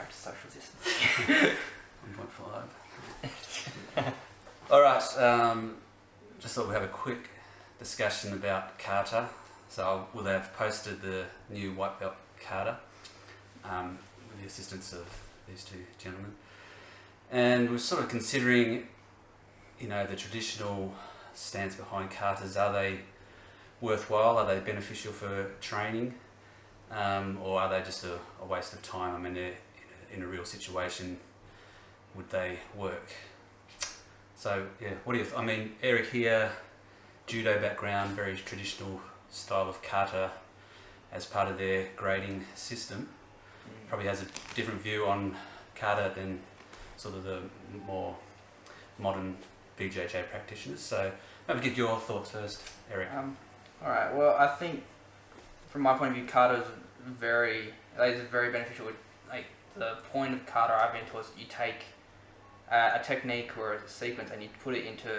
practice social distancing. 1.5. All right. Just thought we'd have a quick discussion about kata. So we'll have posted the new white belt kata with the assistance of these two gentlemen, and we're sort of considering, the traditional stance behind katas. Are they worthwhile? Are they beneficial for training, or are they just a waste of time? I mean, they're in a real situation. Would they work? So yeah, what do you? I mean, Eric here, judo background, very traditional style of kata as part of their grading system. Probably has a different view on kata than sort of the more modern BJJ practitioners. So maybe get your thoughts first, Eric. All right. Well, I think from my point of view, kata is very beneficial. Like the point of kata I've been taught is you take a technique or a sequence and you put it into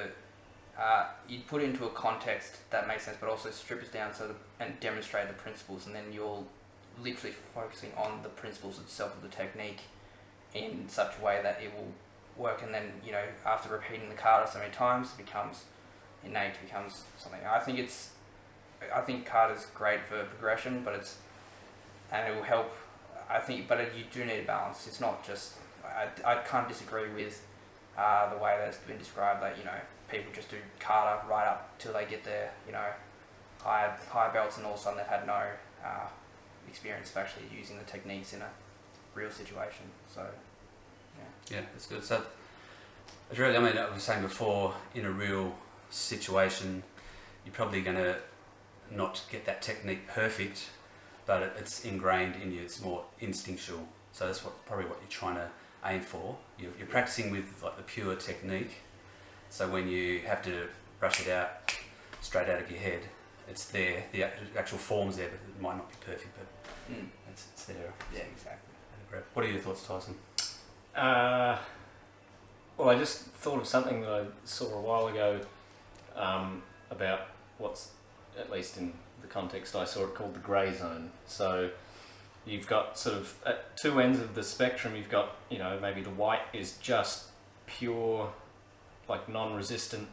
a context that makes sense, but also strip it down and demonstrate the principles, and then you're literally focusing on the principles itself of the technique in such a way that it will work. And then after repeating the kata so many times, it becomes innate, becomes something. I think kata is great for progression, but it will help. But you do need a balance. It's not just. I can't disagree with the way that's been described, that people just do kata right up till they get their higher belts, and all of a sudden they've had no experience of actually using the techniques in a real situation. So yeah, that's good. So it's really, I was saying before, in a real situation, you're probably going to not get that technique perfect, but it's ingrained in you. It's more instinctual. So that's probably what you're trying to aim for. You're practicing with like the pure technique. So when you have to brush it out straight out of your head, it's there. The actual form's there, but it might not be perfect, but it's there. Yeah, exactly. What are your thoughts, Tyson? Well, I just thought of something that I saw a while ago about what's, at least in the context I saw it, called the grey zone. So you've got sort of at two ends of the spectrum, you've got, maybe the white is just pure, like non-resistant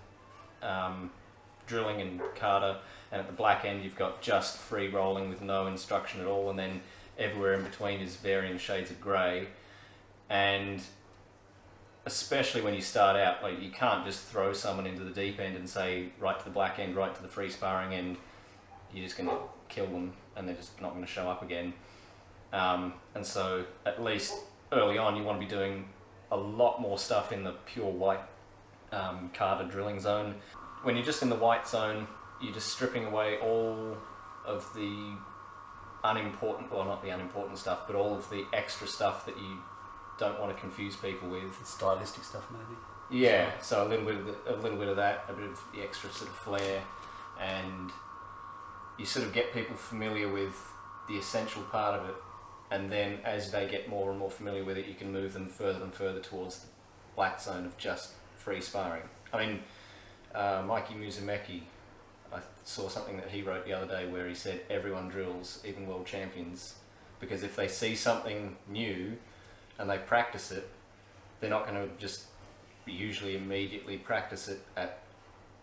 drilling and kata, and at the black end you've got just free rolling with no instruction at all, and then everywhere in between is varying shades of grey. And especially when you start out, like, you can't just throw someone into the deep end and say right to the black end, right to the free sparring end. You're just going to kill them and they're just not going to show up again. And so at least early on you want to be doing a lot more stuff in the pure white kata drilling zone. When you're just in the white zone, you're just stripping away all of the unimportant, well, not the unimportant stuff, but all of the extra stuff that you don't want to confuse people with. The stylistic stuff, maybe. Yeah, so a little bit of that, a bit of the extra sort of flair, and you sort of get people familiar with the essential part of it, and then as they get more and more familiar with it, you can move them further and further towards the black zone of just free sparring. I mean, Mikey Musumeci, I saw something that he wrote the other day where he said everyone drills, even world champions, because if they see something new and they practice it, they're not going to just usually immediately practice it at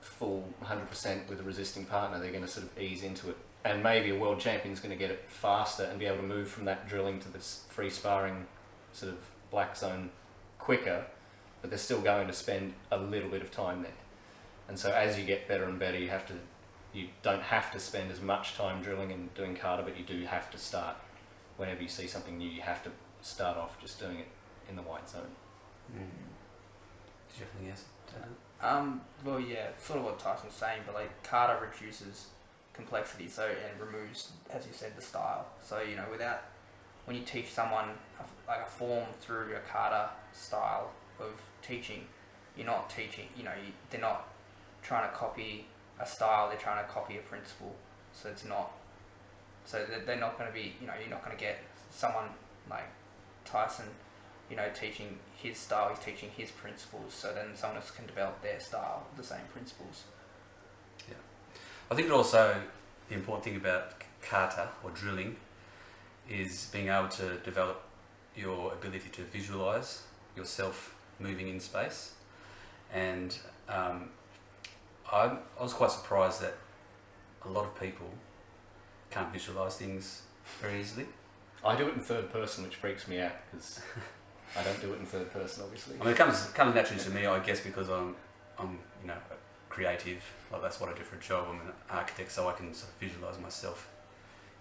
full 100% with a resisting partner. They're going to sort of ease into it, and maybe a world champion's going to get it faster and be able to move from that drilling to this free sparring sort of black zone quicker, but they're still going to spend a little bit of time there. And so as you get better and better, you don't have to spend as much time drilling and doing kata, but you do have to start. Whenever you see something new, you have to start off just doing it in the white zone. Did you have anything else to add? Well, yeah, sort of what Tyson's saying, but like kata reduces complexity, and removes, as you said, the style. So when you teach someone a form through a kata style of teaching, you're not teaching. They're not trying to copy a style; they're trying to copy a principle. So it's not. So they're not going to be. You're not going to get someone like Tyson, teaching his style. He's teaching his principles. So then someone else can develop their style, the same principles. Yeah, I think also the important thing about kata or drilling is being able to develop your ability to visualize yourself moving in space. And I was quite surprised that a lot of people can't visualize things very easily. I do it in third person, which freaks me out because I don't do it in third person, obviously. I mean, it comes naturally to me, I guess, because I'm creative. Like, that's what I do for a job. I'm an architect, so I can sort of visualize myself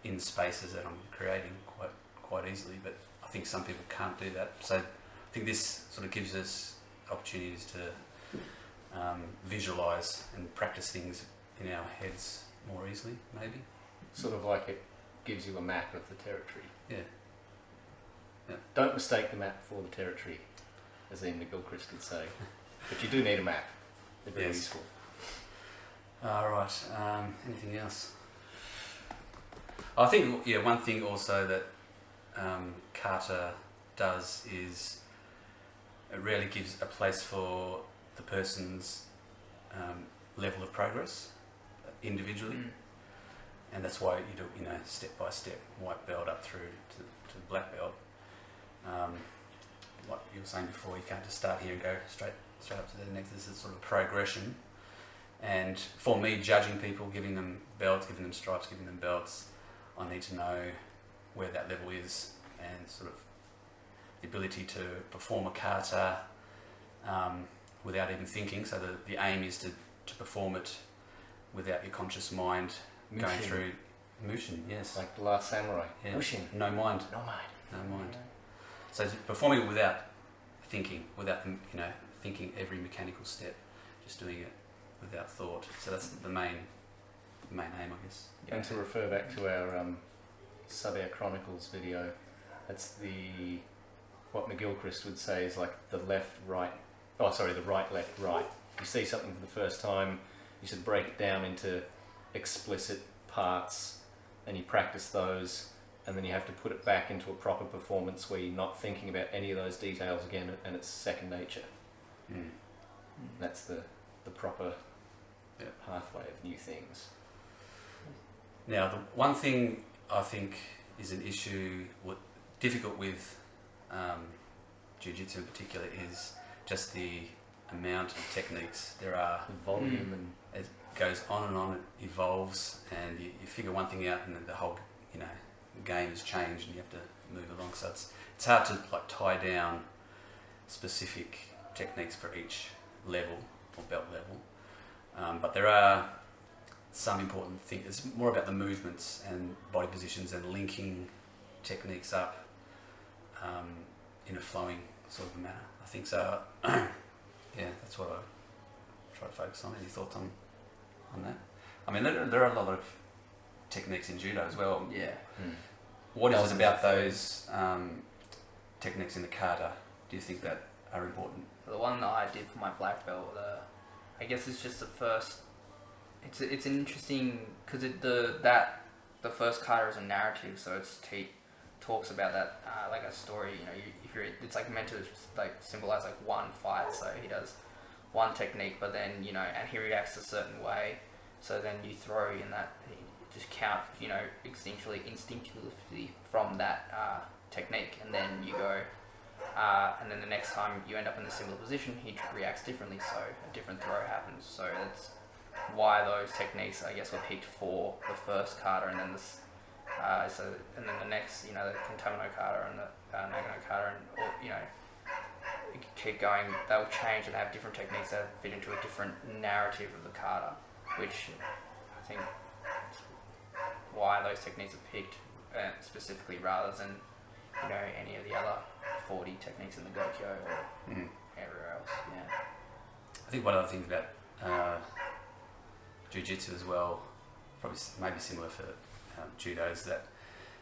in spaces that I'm creating quite easily. But I think some people can't do that. So I think this sort of gives us opportunities to visualize and practice things in our heads more easily, maybe. Sort of like it gives you a map of the territory. Yeah. Don't mistake the map for the territory, as Ian McGilchrist would say. But you do need a map. They're very useful. Right. Anything else? I think one thing also that kata does is it really gives a place for the person's level of progress individually, and that's why you do step by step, white belt up through to black belt. Like you were saying before, you can't just start here and go straight up to the next. This is sort of progression. And for me, judging people, giving them belts, giving them stripes, giving them belts, I need to know where that level is, and sort of the ability to perform a kata without even thinking. So the aim is to perform it without your conscious mind going through Mushin. Yes, like the Last Samurai. Yeah. Mushin. No mind. No mind. No mind. So performing it without thinking, without thinking every mechanical step, just doing it without thought. So that's the main aim, I guess. And to refer back to our Saber Chronicles video, that's what McGilchrist would say is like the right, left, right. You see something for the first time, you should break it down into explicit parts, and you practice those, and then you have to put it back into a proper performance where you're not thinking about any of those details again, and it's second nature. That's the proper pathway of new things. Now, the one thing I think is an issue, difficult with Jiu-Jitsu in particular, is just the amount of techniques there are. The volume and it goes on and on, it evolves, and you figure one thing out and then the whole game has changed and you have to move along. So it's hard to tie down specific techniques for each level or belt level. But there are some important things. It's more about the movements and body positions and linking techniques up in a flowing sort of manner. I think so. That's what I try to focus on. Any thoughts on that? I mean, there are a lot of techniques in judo as well. Yeah. What is it about those techniques in the kata do you think that are important? The one that I did for my black belt, I guess it's just the first. It's an interesting because the first kata is a narrative, so talks about that like a story. It's like meant to symbolize one fight. So he does one technique, but then and he reacts a certain way. So then you throw in that, just count instinctively from that technique, and then you go. And then the next time you end up in a similar position, he reacts differently, so a different throw happens. So that's why those techniques, I guess, were picked for the first kata, and then and then the next, the Contamino kata and the Nagano kata, and you keep going. They'll change and have different techniques that fit into a different narrative of the kata, which I think is why those techniques are picked specifically rather than any of the other 40 techniques in the Gokyo or everywhere else. Yeah. I think one other thing about Jiu-Jitsu as well, probably maybe similar for judo, is that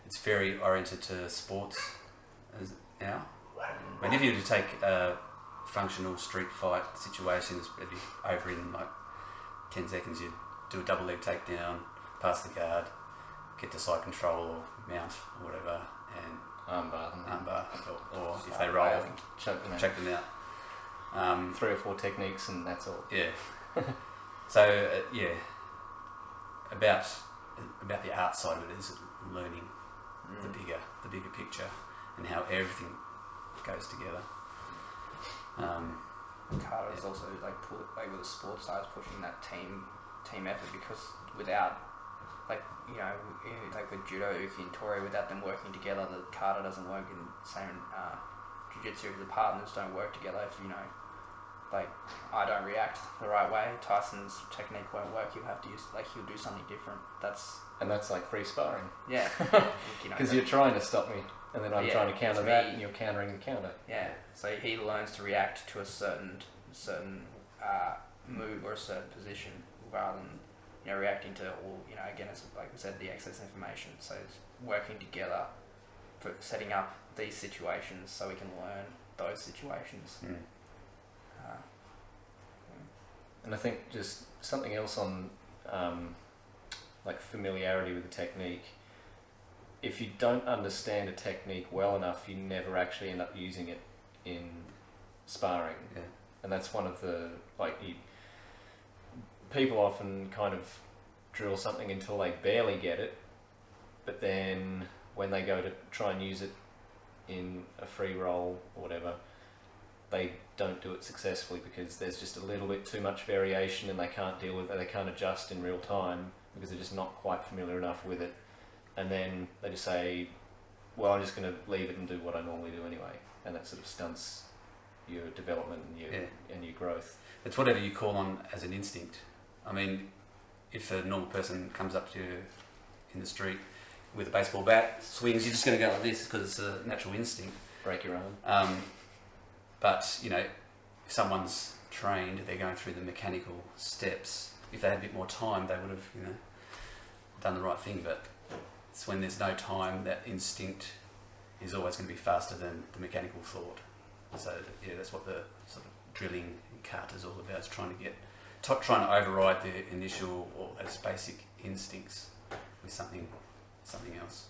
it's very oriented to sports now. I mean, if you were to take a functional street fight situation, it's maybe over in 10 seconds, you do a double leg takedown, pass the guard, get to side control or mount or whatever, and armbar, or if they roll, choke them out. 3 or 4 techniques and that's all. Yeah. So about the art side of it is learning the bigger picture and how everything goes together. Kata is also like with the sports side, is pushing that team effort, because without like with judo, uki and tori, without them working together, the kata doesn't work. And same in jiu-jitsu, the partners don't work together. If like I don't react the right way, Tyson's technique won't work. He'll have to use he'll do something different. That's like free sparring. Yeah, because you're trying to stop me, and then I'm trying to counter that, and you're countering the counter. Yeah, so he learns to react to a certain move or a certain position, rather than reacting to all again, it's like we said, the excess information. So it's working together for setting up these situations so we can learn those situations. And I think just something else on like familiarity with the technique. If you don't understand a technique well enough, you never actually end up using it in sparring. Yeah. And that's one of the people often kind of drill something until they barely get it, but then when they go to try and use it in a free roll or whatever, they don't do it successfully because there's just a little bit too much variation, and they can't deal with it, they can't adjust in real time because they're just not quite familiar enough with it. And then they just say, well, I'm just going to leave it and do what I normally do anyway, and that sort of stunts your development and your growth. It's whatever you call on as an instinct. I mean, if a normal person comes up to you in the street with a baseball bat, swings, you're just going to go like this because it's a natural instinct. Break your arm. But if someone's trained, they're going through the mechanical steps. If they had a bit more time, they would have done the right thing. But it's when there's no time, that instinct is always going to be faster than the mechanical thought. So that's what the sort of drilling in kata is all about. It's trying to override the initial or those basic instincts with something else.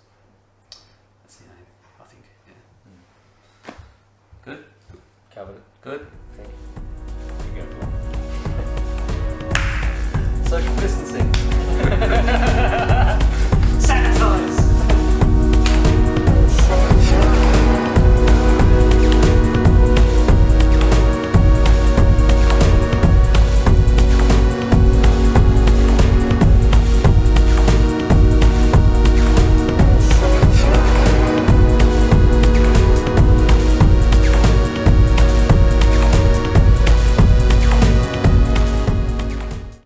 That's the aim, I think. Yeah. Good. Covered it. Good. Thank you. So this